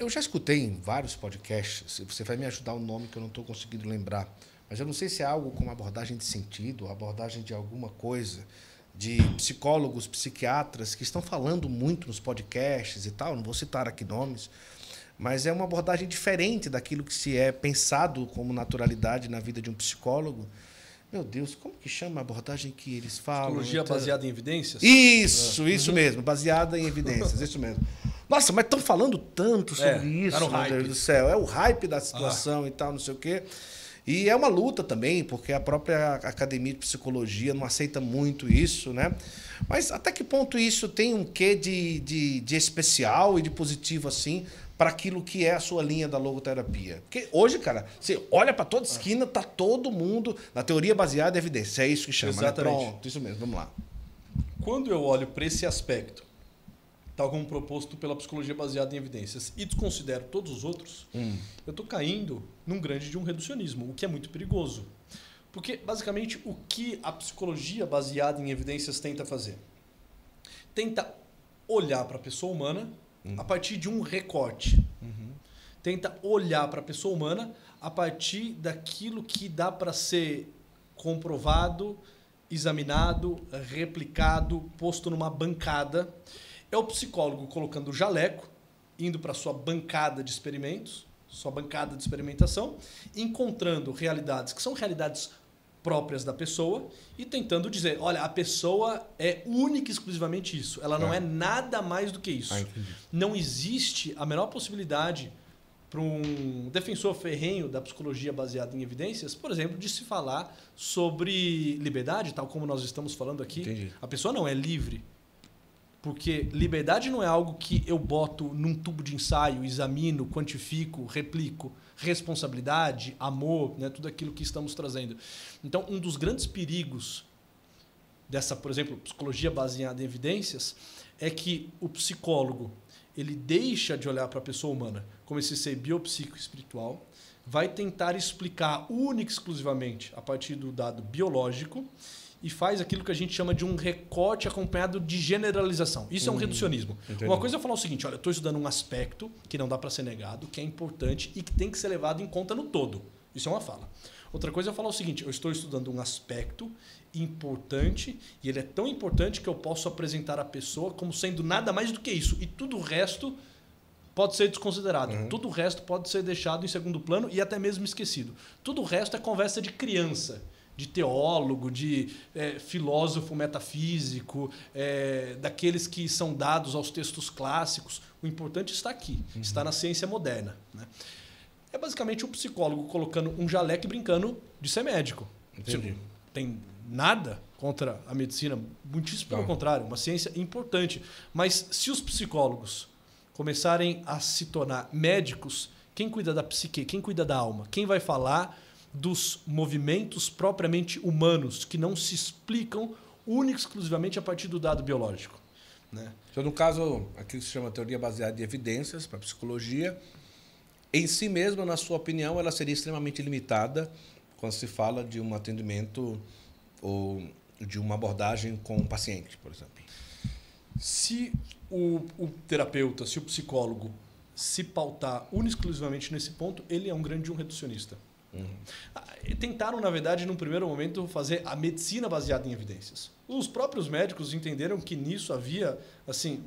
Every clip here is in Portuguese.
Eu já escutei em vários podcasts, você vai me ajudar o nome que eu não estou conseguindo lembrar, mas eu não sei se é algo como abordagem de sentido, abordagem de alguma coisa, de psicólogos, psiquiatras que estão falando muito nos podcasts e tal, não vou citar aqui nomes, mas é uma abordagem diferente daquilo que se é pensado como naturalidade na vida de um psicólogo. Meu Deus, como que chama a abordagem que eles falam? Psicologia baseada em evidências? Isso mesmo, baseada em evidências, isso mesmo. Nossa, mas estão falando tanto sobre isso, tá no meu hype. Deus do céu. É o hype da situação e tal, não sei o quê. E é uma luta também, porque a própria academia de psicologia não aceita muito isso, né? Mas até que ponto isso tem um quê de especial e de positivo, assim, para aquilo que é a sua linha da logoterapia? Porque hoje, cara, você olha para toda esquina, tá todo mundo na teoria baseada em evidência. É isso que chama, exatamente. Né? Pronto, isso mesmo, vamos lá. Quando eu olho para esse aspecto, tal como proposto pela psicologia baseada em evidências, e desconsidero todos os outros, eu estou caindo num grande de um reducionismo, o que é muito perigoso. Porque, basicamente, o que a psicologia baseada em evidências tenta fazer? Tenta olhar para a pessoa humana a partir de um recorte. Tenta olhar para a pessoa humana a partir daquilo que dá para ser comprovado, examinado, replicado, posto numa bancada. É o psicólogo colocando o jaleco, indo para a sua bancada de experimentos, sua bancada de experimentação, encontrando realidades que são realidades próprias da pessoa e tentando dizer, olha, a pessoa é única e exclusivamente isso. Ela não é nada mais do que isso. Não existe a menor possibilidade para um defensor ferrenho da psicologia baseada em evidências, por exemplo, de se falar sobre liberdade, tal como nós estamos falando aqui. Entendi. A pessoa não é livre. Porque liberdade não é algo que eu boto num tubo de ensaio, examino, quantifico, replico. Responsabilidade, amor, né, tudo aquilo que estamos trazendo. Então, um dos grandes perigos dessa, por exemplo, psicologia baseada em evidências é que o psicólogo ele deixa de olhar para a pessoa humana como esse ser biopsico-espiritual, vai tentar explicar única e exclusivamente a partir do dado biológico e faz aquilo que a gente chama de um recorte acompanhado de generalização. Isso é um reducionismo. Entendi. Uma coisa é falar o seguinte, olha, eu estou estudando um aspecto que não dá para ser negado, que é importante e que tem que ser levado em conta no todo. Isso é uma fala. Outra coisa é falar o seguinte, eu estou estudando um aspecto importante e ele é tão importante que eu posso apresentar a pessoa como sendo nada mais do que isso. E tudo o resto pode ser desconsiderado. Tudo o resto pode ser deixado em segundo plano e até mesmo esquecido. Tudo o resto é conversa de criança, de teólogo, de filósofo metafísico, daqueles que são dados aos textos clássicos. O importante está aqui, está na ciência moderna. Né? É basicamente o psicólogo colocando um jaleco e brincando de ser médico. Entendi. Tem nada contra a medicina, muitíssimo pelo contrário, uma ciência importante. Mas se os psicólogos começarem a se tornar médicos, quem cuida da psique, quem cuida da alma, quem vai falar dos movimentos propriamente humanos que não se explicam única e exclusivamente a partir do dado biológico. Né? Então, no caso, aquilo que se chama teoria baseada em evidências para a psicologia, em si mesma, na sua opinião, ela seria extremamente limitada quando se fala de um atendimento ou de uma abordagem com um paciente, por exemplo. Se o terapeuta, se o psicólogo se pautar única e exclusivamente nesse ponto, ele é um grande reducionista. Tentaram, na verdade, num primeiro momento, fazer a medicina baseada em evidências. Os próprios médicos entenderam que nisso havia assim,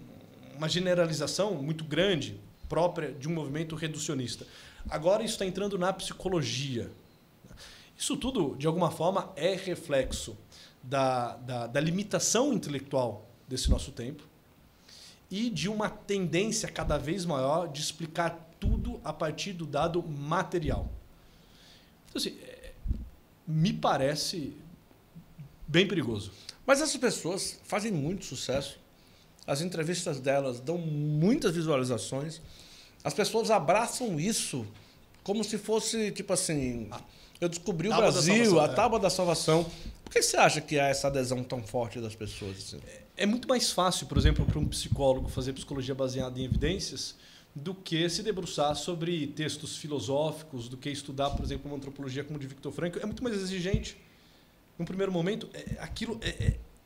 uma generalização muito grande própria de um movimento reducionista. Agora isso está entrando na psicologia. Isso tudo, de alguma forma, é reflexo da limitação intelectual desse nosso tempo e de uma tendência cada vez maior de explicar tudo a partir do dado material. Então, assim, me parece bem perigoso. Mas essas pessoas fazem muito sucesso. As entrevistas delas dão muitas visualizações. As pessoas abraçam isso como se fosse, tipo assim, eu descobri o Brasil, a tábua da salvação. Por que você acha que há essa adesão tão forte das pessoas? Assim? É muito mais fácil, por exemplo, para um psicólogo fazer psicologia baseada em evidências do que se debruçar sobre textos filosóficos, do que estudar, por exemplo, uma antropologia como de Viktor Frankl. É muito mais exigente. Num primeiro momento, aquilo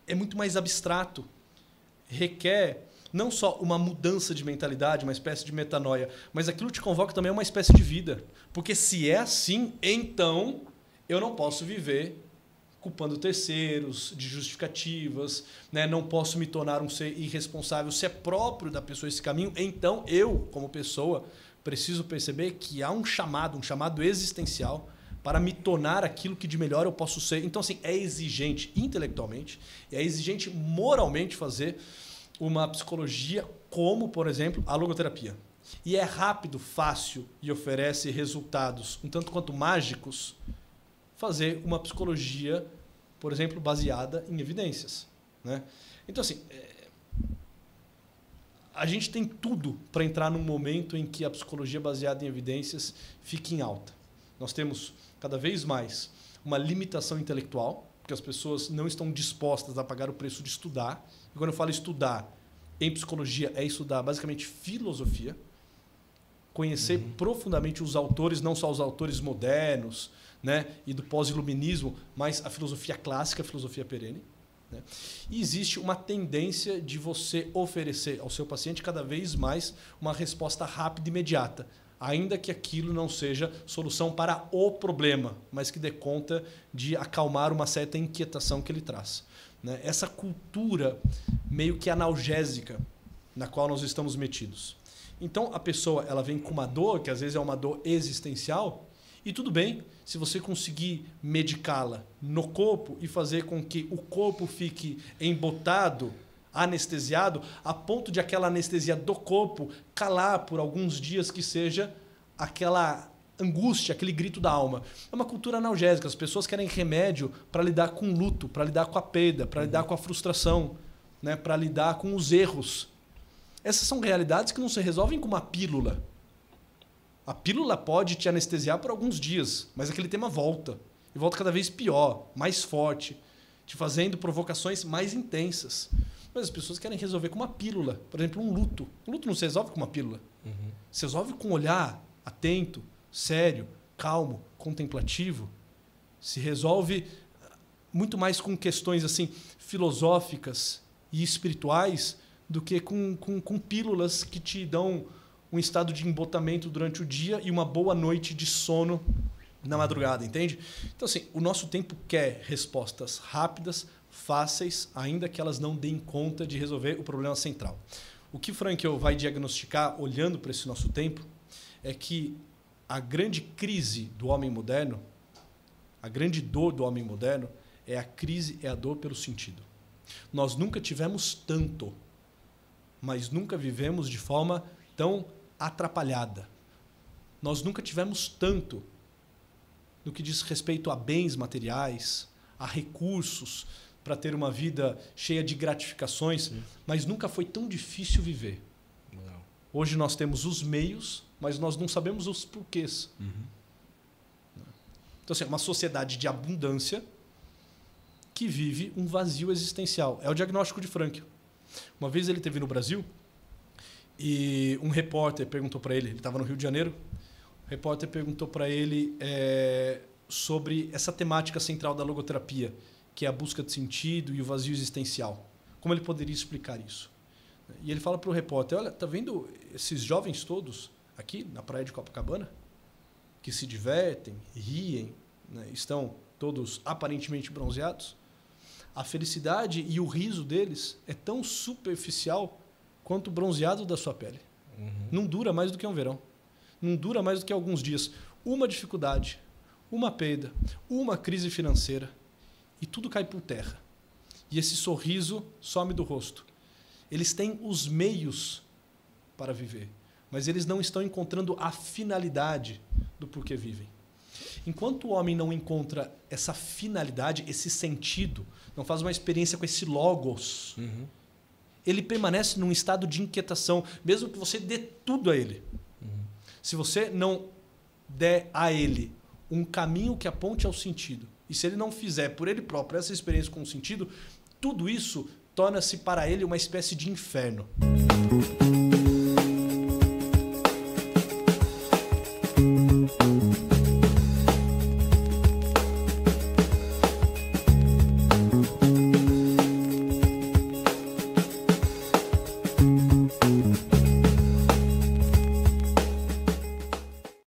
é muito mais abstrato. Requer não só uma mudança de mentalidade, uma espécie de metanoia, mas aquilo te convoca também a uma espécie de vida. Porque se é assim, então eu não posso viver culpando terceiros, de justificativas, né? Não posso me tornar um ser irresponsável. Se é próprio da pessoa esse caminho, então eu, como pessoa, preciso perceber que há um chamado existencial para me tornar aquilo que de melhor eu posso ser. Então, assim, é exigente intelectualmente, é exigente moralmente fazer uma psicologia como, por exemplo, a logoterapia. E é rápido, fácil e oferece resultados um tanto quanto mágicos fazer uma psicologia, por exemplo, baseada em evidências, né? Então, assim, a gente tem tudo para entrar num momento em que a psicologia baseada em evidências fique em alta. Nós temos cada vez mais uma limitação intelectual, porque as pessoas não estão dispostas a pagar o preço de estudar. E quando eu falo estudar em psicologia, é estudar basicamente filosofia, conhecer profundamente os autores, não só os autores modernos, né, e do pós-iluminismo, mas a filosofia clássica, a filosofia perene, né? E existe uma tendência de você oferecer ao seu paciente cada vez mais uma resposta rápida e imediata, ainda que aquilo não seja solução para o problema, mas que dê conta de acalmar uma certa inquietação que ele traz, né? Essa cultura meio que analgésica na qual nós estamos metidos. Então a pessoa ela vem com uma dor, que às vezes é uma dor existencial, e tudo bem se você conseguir medicá-la no corpo e fazer com que o corpo fique embotado, anestesiado, a ponto de aquela anestesia do corpo calar por alguns dias, que seja aquela angústia, aquele grito da alma. É uma cultura analgésica. As pessoas querem remédio para lidar com o luto, para lidar com a perda, para lidar com a frustração, né? Para lidar com os erros. Essas são realidades que não se resolvem com uma pílula. A pílula pode te anestesiar por alguns dias, mas aquele tema volta. E volta cada vez pior, mais forte, te fazendo provocações mais intensas. Mas as pessoas querem resolver com uma pílula. Por exemplo, um luto. Um luto não se resolve com uma pílula. Se resolve com um olhar atento, sério, calmo, contemplativo. Se resolve muito mais com questões assim filosóficas e espirituais do que com pílulas que te dão um estado de embotamento durante o dia e uma boa noite de sono na madrugada, entende? Então, assim, o nosso tempo quer respostas rápidas, fáceis, ainda que elas não deem conta de resolver o problema central. O que Frankl vai diagnosticar, olhando para esse nosso tempo, é que a grande crise do homem moderno, a grande dor do homem moderno, é a dor pelo sentido. Nós nunca tivemos tanto, mas nunca vivemos de forma tão atrapalhada. Nós nunca tivemos tanto no que diz respeito a bens materiais, a recursos para ter uma vida cheia de gratificações, mas nunca foi tão difícil viver. Não. Hoje nós temos os meios, mas nós não sabemos os porquês. Então, assim, é uma sociedade de abundância que vive um vazio existencial. É o diagnóstico de Frankl. Uma vez ele esteve no Brasil e um repórter perguntou para ele estava no Rio de Janeiro, o repórter perguntou para ele sobre essa temática central da logoterapia, que é a busca de sentido e o vazio existencial. Como ele poderia explicar isso? E ele fala para o repórter, olha, tá vendo esses jovens todos aqui na praia de Copacabana, que se divertem, riem, né, estão todos aparentemente bronzeados? A felicidade e o riso deles é tão superficial quanto o bronzeado da sua pele. Não dura mais do que um verão. Não dura mais do que alguns dias. Uma dificuldade, uma perda, uma crise financeira e tudo cai por terra. E esse sorriso some do rosto. Eles têm os meios para viver, mas eles não estão encontrando a finalidade do porquê vivem. Enquanto o homem não encontra essa finalidade, esse sentido, não faz uma experiência com esse logos, ele permanece num estado de inquietação, mesmo que você dê tudo a ele. Se você não der a ele um caminho que aponte ao sentido, e se ele não fizer por ele próprio essa experiência com o sentido, tudo isso torna-se para ele uma espécie de inferno.